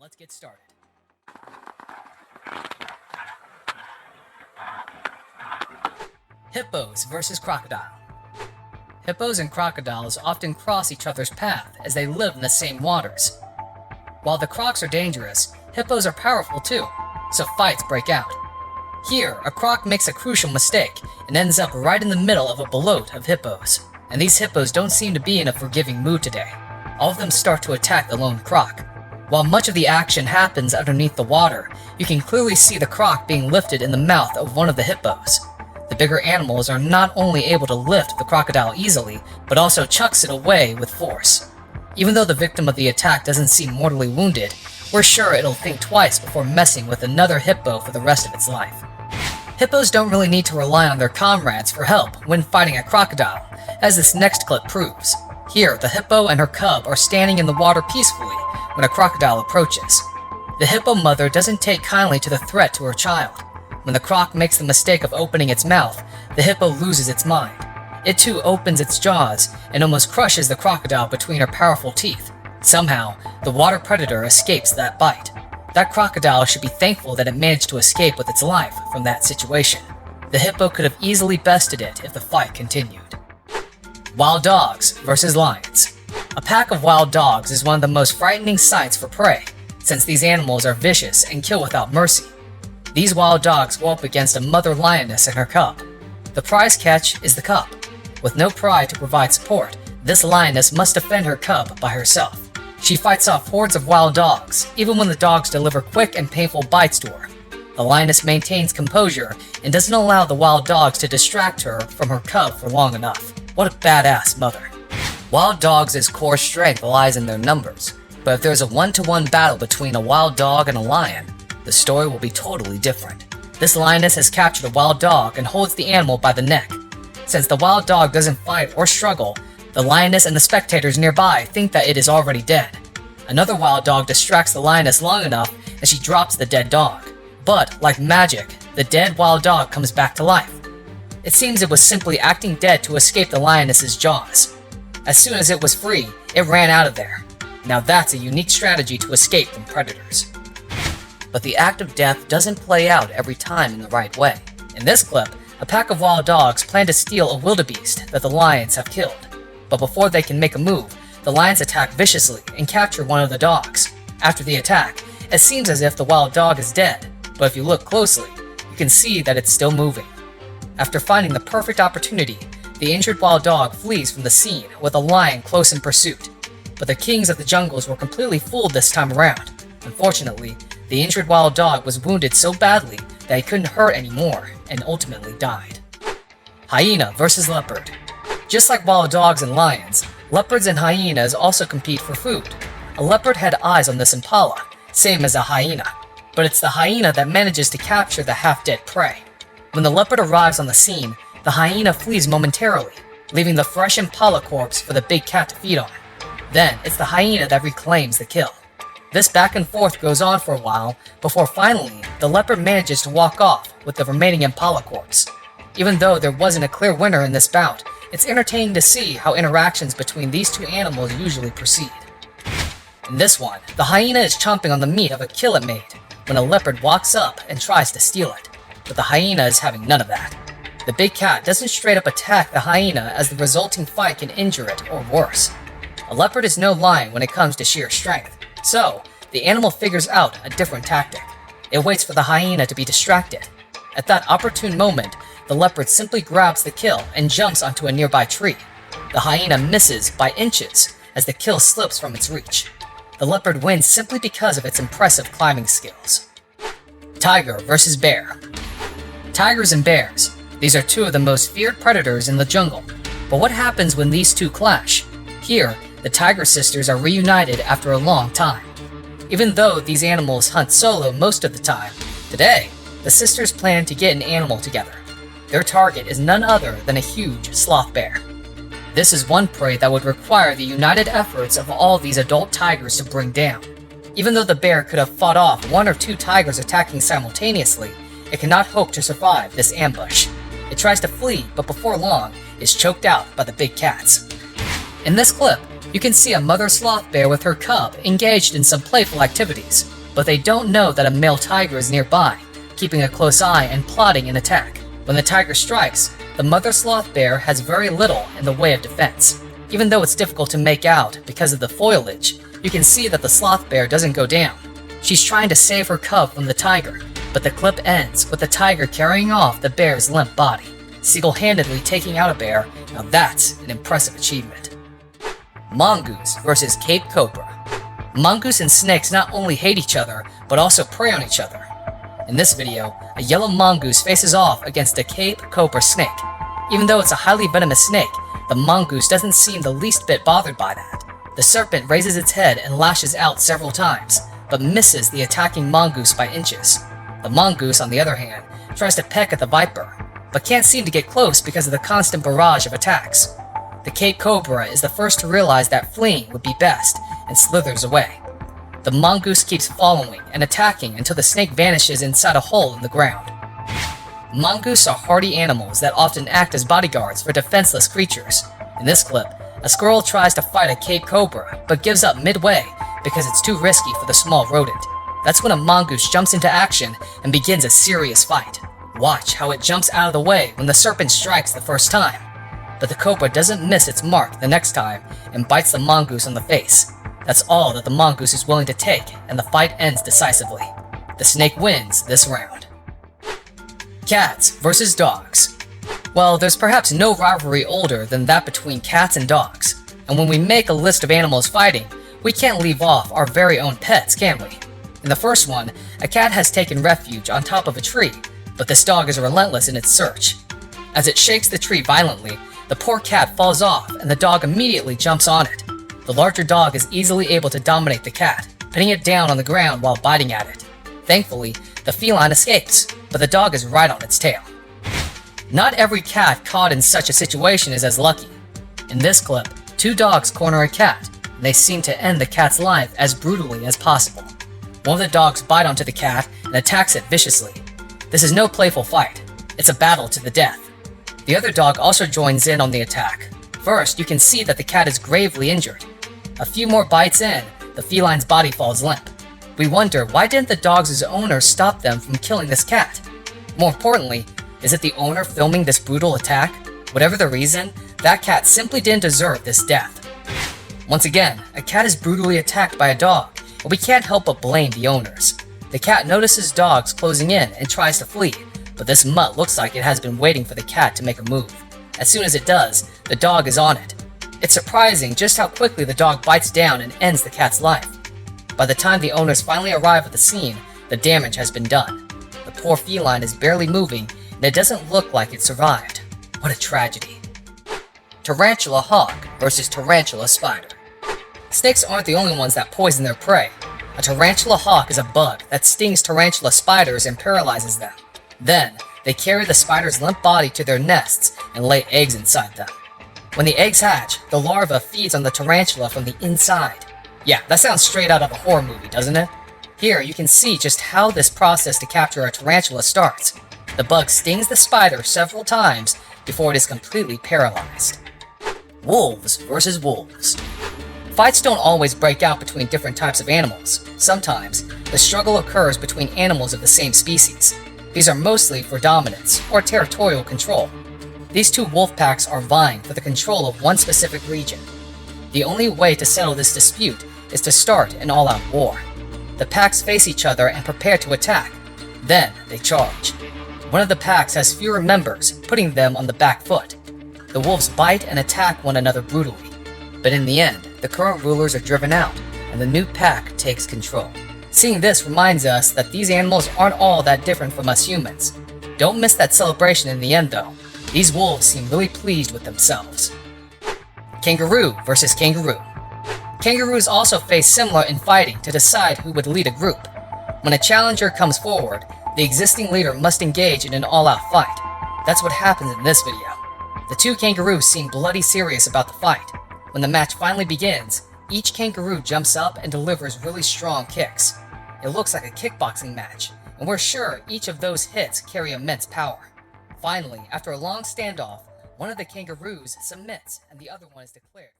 let's get started. Hippos versus crocodile. Hippos and crocodiles often cross each other's path as they live in the same waters. While the crocs are dangerous, hippos are powerful too, so fights break out. Here, a croc makes a crucial mistake and ends up right in the middle of a bloat of hippos. And these hippos don't seem to be in a forgiving mood today. All of them start to attack the lone croc. While much of the action happens underneath the water, you can clearly see the croc being lifted in the mouth of one of the hippos. The bigger animals are not only able to lift the crocodile easily, but also chucks it away with force. Even though the victim of the attack doesn't seem mortally wounded, we're sure it'll think twice before messing with another hippo for the rest of its life. Hippos don't really need to rely on their comrades for help when fighting a crocodile, as this next clip proves. Here, the hippo and her cub are standing in the water peacefully when a crocodile approaches. The hippo mother doesn't take kindly to the threat to her child. When the croc makes the mistake of opening its mouth, the hippo loses its mind. It too opens its jaws and almost crushes the crocodile between her powerful teeth. Somehow, the water predator escapes that bite. That crocodile should be thankful that it managed to escape with its life from that situation. The hippo could have easily bested it if the fight continued. Wild dogs versus lions. A pack of wild dogs is one of the most frightening sights for prey, since these animals are vicious and kill without mercy. These wild dogs go up against a mother lioness and her cub. The prize catch is the cub. With no pride to provide support, this lioness must defend her cub by herself. She fights off hordes of wild dogs, even when the dogs deliver quick and painful bites to her. The lioness maintains composure and doesn't allow the wild dogs to distract her from her cub for long enough. What a badass mother. Wild dogs' core strength lies in their numbers, but if there's a one-to-one battle between a wild dog and a lion, the story will be totally different. This lioness has captured a wild dog and holds the animal by the neck. Since the wild dog doesn't fight or struggle, the lioness and the spectators nearby think that it is already dead. Another wild dog distracts the lioness long enough and she drops the dead dog. But, like magic, the dead wild dog comes back to life. It seems it was simply acting dead to escape the lioness's jaws. As soon as it was free, it ran out of there. Now that's a unique strategy to escape from predators. But the act of death doesn't play out every time in the right way. In this clip, a pack of wild dogs plan to steal a wildebeest that the lions have killed. But before they can make a move, the lions attack viciously and capture one of the dogs. After the attack, it seems as if the wild dog is dead, but if you look closely, you can see that it's still moving. After finding the perfect opportunity, the injured wild dog flees from the scene with a lion close in pursuit. But the kings of the jungles were completely fooled this time around. Unfortunately, the injured wild dog was wounded so badly that he couldn't hurt anymore and ultimately died. Hyena versus leopard. Just like wild dogs and lions, leopards and hyenas also compete for food. A leopard had eyes on this impala, same as a hyena, but it's the hyena that manages to capture the half-dead prey. When the leopard arrives on the scene, the hyena flees momentarily, leaving the fresh impala corpse for the big cat to feed on. Then, it's the hyena that reclaims the kill. This back and forth goes on for a while, before finally, the leopard manages to walk off with the remaining impala corpse. Even though there wasn't a clear winner in this bout, it's entertaining to see how interactions between these two animals usually proceed. In this one, the hyena is chomping on the meat of a kill it made, when a leopard walks up and tries to steal it. But the hyena is having none of that. The big cat doesn't straight up attack the hyena as the resulting fight can injure it or worse. A leopard is no lion when it comes to sheer strength, so the animal figures out a different tactic. It waits for the hyena to be distracted. At that opportune moment, the leopard simply grabs the kill and jumps onto a nearby tree. The hyena misses by inches as the kill slips from its reach. The leopard wins simply because of its impressive climbing skills. Tiger versus bear. Tigers and bears. These are two of the most feared predators in the jungle. But what happens when these two clash? Here, the tiger sisters are reunited after a long time. Even though these animals hunt solo most of the time, today, the sisters plan to get an animal together. Their target is none other than a huge sloth bear. This is one prey that would require the united efforts of all these adult tigers to bring down. Even though the bear could have fought off one or two tigers attacking simultaneously, it cannot hope to survive this ambush. It tries to flee, but before long, is choked out by the big cats. In this clip, You can see a mother sloth bear with her cub engaged in some playful activities, but they don't know that a male tiger is nearby, keeping a close eye and plotting an attack. When the tiger strikes, the mother sloth bear has very little in the way of defense. Even though it's difficult to make out because of the foliage, you can see that the sloth bear doesn't go down. She's trying to save her cub from the tiger, but the clip ends with the tiger carrying off the bear's limp body. Single-handedly taking out a bear, now that's an impressive achievement. Mongoose versus Cape Cobra. Mongoose and snakes not only hate each other, but also prey on each other. In this video, a yellow mongoose faces off against a Cape Cobra snake. Even though it's a highly venomous snake, the mongoose doesn't seem the least bit bothered by that. The serpent raises its head and lashes out several times, but misses the attacking mongoose by inches. The mongoose, on the other hand, tries to peck at the viper, but can't seem to get close because of the constant barrage of attacks. The Cape Cobra is the first to realize that fleeing would be best and slithers away. The mongoose keeps following and attacking until the snake vanishes inside a hole in the ground. Mongoose are hardy animals that often act as bodyguards for defenseless creatures. In this clip, a squirrel tries to fight a Cape Cobra but gives up midway because it's too risky for the small rodent. That's when a mongoose jumps into action and begins a serious fight. Watch how it jumps out of the way when the serpent strikes the first time. But the cobra doesn't miss its mark the next time and bites the mongoose on the face. That's all that the mongoose is willing to take, and the fight ends decisively. The snake wins this round. Cats versus dogs. Well, there's perhaps no rivalry older than that between cats and dogs. And when we make a list of animals fighting, we can't leave off our very own pets, can we? In the first one, a cat has taken refuge on top of a tree, but this dog is relentless in its search. As it shakes the tree violently, the poor cat falls off and the dog immediately jumps on it. The larger dog is easily able to dominate the cat, pinning it down on the ground while biting at it. Thankfully, the feline escapes, but the dog is right on its tail. Not every cat caught in such a situation is as lucky. In this clip, two dogs corner a cat, and they seem to end the cat's life as brutally as possible. One of the dogs bites onto the cat and attacks it viciously. This is no playful fight, it's a battle to the death. The other dog also joins in on the attack. First, you can see that the cat is gravely injured. A few more bites in, the feline's body falls limp. We wonder, why didn't the dog's owner stop them from killing this cat? More importantly, is it the owner filming this brutal attack? Whatever the reason, that cat simply didn't deserve this death. Once again, a cat is brutally attacked by a dog, but we can't help but blame the owners. The cat notices dogs closing in and tries to flee, but this mutt looks like it has been waiting for the cat to make a move. As soon as it does, the dog is on it. It's surprising just how quickly the dog bites down and ends the cat's life. By the time the owners finally arrive at the scene, the damage has been done. The poor feline is barely moving, and it doesn't look like it survived. What a tragedy. Tarantula hawk versus tarantula spider. Snakes aren't the only ones that poison their prey. A tarantula hawk is a bug that stings tarantula spiders and paralyzes them. Then, they carry the spider's limp body to their nests and lay eggs inside them. When the eggs hatch, the larva feeds on the tarantula from the inside. Yeah, that sounds straight out of a horror movie, doesn't it? Here, you can see just how this process to capture a tarantula starts. The bug stings the spider several times before it is completely paralyzed. Wolves versus wolves. Fights don't always break out between different types of animals. Sometimes, the struggle occurs between animals of the same species. These are mostly for dominance or territorial control. These two wolf packs are vying for the control of one specific region. The only way to settle this dispute is to start an all-out war. The packs face each other and prepare to attack. Then they charge. One of the packs has fewer members, putting them on the back foot. The wolves bite and attack one another brutally. But in the end, the current rulers are driven out, and the new pack takes control. Seeing this reminds us that these animals aren't all that different from us humans. Don't miss that celebration in the end though. These wolves seem really pleased with themselves. Kangaroo versus kangaroo. Kangaroos also face similar in fighting to decide who would lead a group. When a challenger comes forward, the existing leader must engage in an all-out fight. That's what happens in this video. The two kangaroos seem bloody serious about the fight. When the match finally begins, each kangaroo jumps up and delivers really strong kicks. It looks like a kickboxing match, and we're sure each of those hits carry immense power. Finally, after a long standoff, one of the kangaroos submits and the other one is declared